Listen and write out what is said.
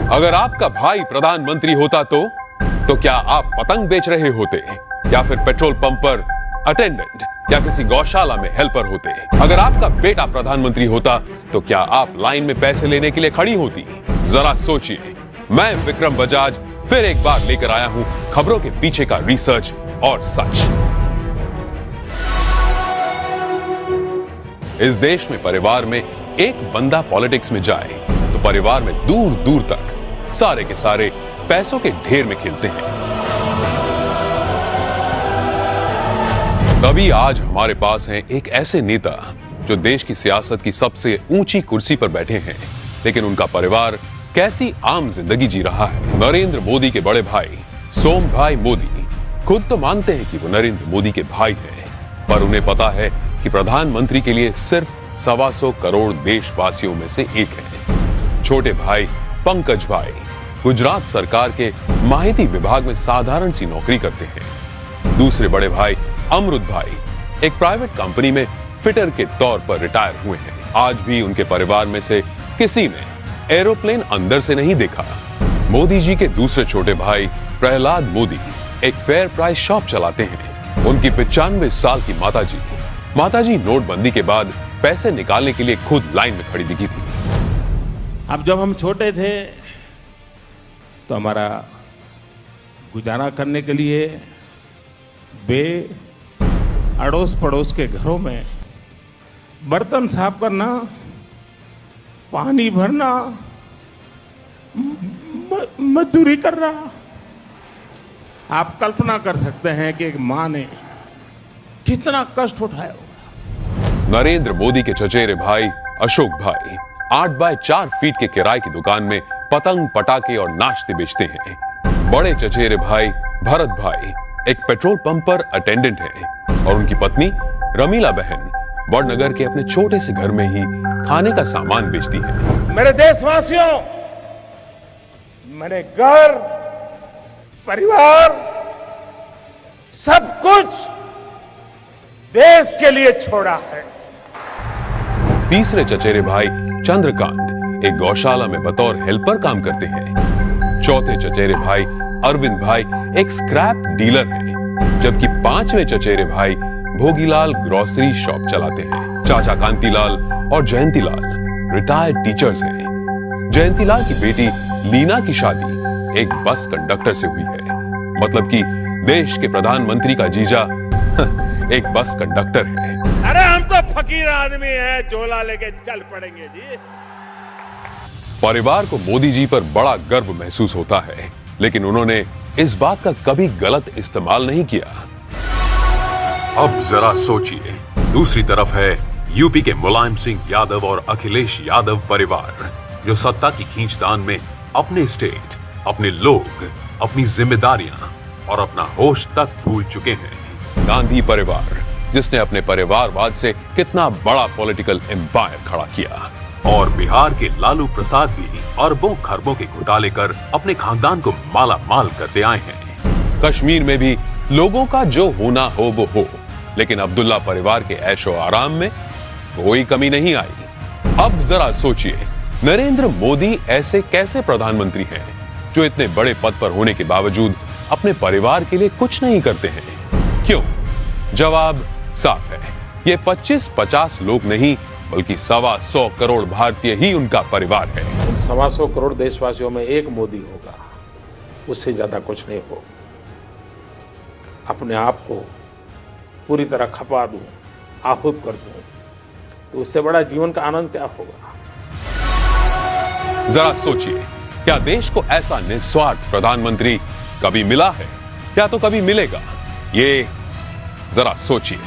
अगर आपका भाई प्रधानमंत्री होता तो क्या आप पतंग बेच रहे होते या फिर पेट्रोल पंप पर अटेंडेंट या किसी गौशाला में हेल्पर होते? अगर आपका बेटा प्रधानमंत्री होता तो क्या आप लाइन में पैसे लेने के लिए खड़ी होती? जरा सोचिए। मैं विक्रम बजाज फिर एक बार लेकर आया हूं खबरों के पीछे का रिसर्च और सच। इस देश में परिवार में एक बंदा पॉलिटिक्स में जाए तो परिवार में दूर दूर तक सारे के सारे पैसों के ढेर में खेलते हैं। तभी आज हमारे पास हैं एक ऐसे नेता जो देश की सियासत की सबसे ऊंची कुर्सी पर बैठे हैं, लेकिन उनका परिवार कैसी आम जिंदगी जी रहा है। नरेंद्र मोदी के बड़े भाई सोम भाई मोदी खुद तो मानते हैं कि वो नरेंद्र मोदी के भाई हैं, पर उन्हें पता है कि प्रधानमंत्री के लिए सिर्फ 125 करोड़ देशवासियों में से एक है। छोटे भाई पंकज भाई गुजरात सरकार के माहिती विभाग में साधारण सी नौकरी करते हैं। दूसरे बड़े भाई अमृत भाई एक प्राइवेट कंपनी में फिटर के तौर पर रिटायर हुए हैं। आज भी उनके परिवार में से किसी ने एरोप्लेन अंदर से नहीं देखा। मोदी जी के दूसरे छोटे भाई प्रहलाद मोदी एक फेयर प्राइस शॉप चलाते हैं। उनकी 95 साल की माताजी नोटबंदी के बाद पैसे निकालने के लिए खुद लाइन में खड़ी दिखी थी। अब जब हम छोटे थे तो हमारा गुजारा करने के लिए वे अड़ोस पड़ोस के घरों में बर्तन साफ करना, पानी भरना, मजदूरी करना। आप कल्पना कर सकते हैं कि एक मां ने कितना कष्ट उठाया होगा। नरेंद्र मोदी के चचेरे भाई अशोक भाई 8 बाय 4 फीट के किराए की दुकान में पतंग पटाखे और नाश्ते बेचते हैं। बड़े चचेरे भाई भरत भाई एक पेट्रोल पंप पर अटेंडेंट हैं और उनकी पत्नी रमीला बहन वडनगर के अपने छोटे से घर में ही खाने का सामान बेचती है। मेरे देशवासियों, मैंने घर, परिवार, सब कुछ देश के लिए छोड़ा है। तीसरे चचेरे भाई चंद्रकांत एक गौशाला में बतौर हेल्पर काम करते हैं। चौथे चचेरे भाई अरविंद भाई एक स्क्रैप डीलर हैं, जबकि 5वें चचेरे भाई भोगीलाल ग्रोसरी शॉप चलाते हैं। चाचा कांतीलाल और जयंतीलाल रिटायर्ड टीचर्स हैं। जयंतीलाल की बेटी लीना की शादी एक बस कंडक्टर से हुई है। मतलब कि देश के प्रधानमंत्री का जीजा एक बस कंडक्टर है। अरे हम तो फकीर आदमी हैं, झोला लेके चल पड़ेंगे जी। परिवार को मोदी जी पर बड़ा गर्व महसूस होता है, लेकिन उन्होंने इस बात का कभी गलत इस्तेमाल नहीं किया। अब जरा सोचिए, दूसरी तरफ है यूपी के मुलायम सिंह यादव और अखिलेश यादव परिवार, जो सत्ता की खींचतान में अपने स्टेट, अपने लोग, अपनी जिम्मेदारियां और अपना होश तक भूल चुके हैं। गांधी परिवार जिसने अपने परिवारवाद से कितना बड़ा पॉलिटिकल एम्पायर खड़ा किया, और बिहार के लालू प्रसाद भी अरबों खरबों के घोटाले कर अपने खानदान को माला माल करते आए हैं। कश्मीर में भी लोगों का जो होना हो वो हो, लेकिन अब्दुल्ला परिवार के ऐशो आराम में कोई कमी नहीं आई। अब जरा सोचिए, नरेंद्र मोदी ऐसे कैसे प्रधानमंत्री हैं जो इतने बड़े पद पर होने के बावजूद अपने परिवार के लिए कुछ नहीं करते हैं? क्यों? जवाब साफ है, ये 25-50 लोग नहीं बल्कि 125 करोड़ भारतीय ही उनका परिवार है। 125 करोड़ देशवासियों में एक मोदी होगा, उससे ज्यादा कुछ नहीं हो। अपने आप को पूरी तरह खपा दूं, आहूत कर दूं, तो उससे बड़ा जीवन का आनंद क्या होगा? जरा सोचिए, क्या देश को ऐसा निस्वार्थ प्रधानमंत्री कभी मिला है या तो कभी मिलेगा? ये जरा सोचिए।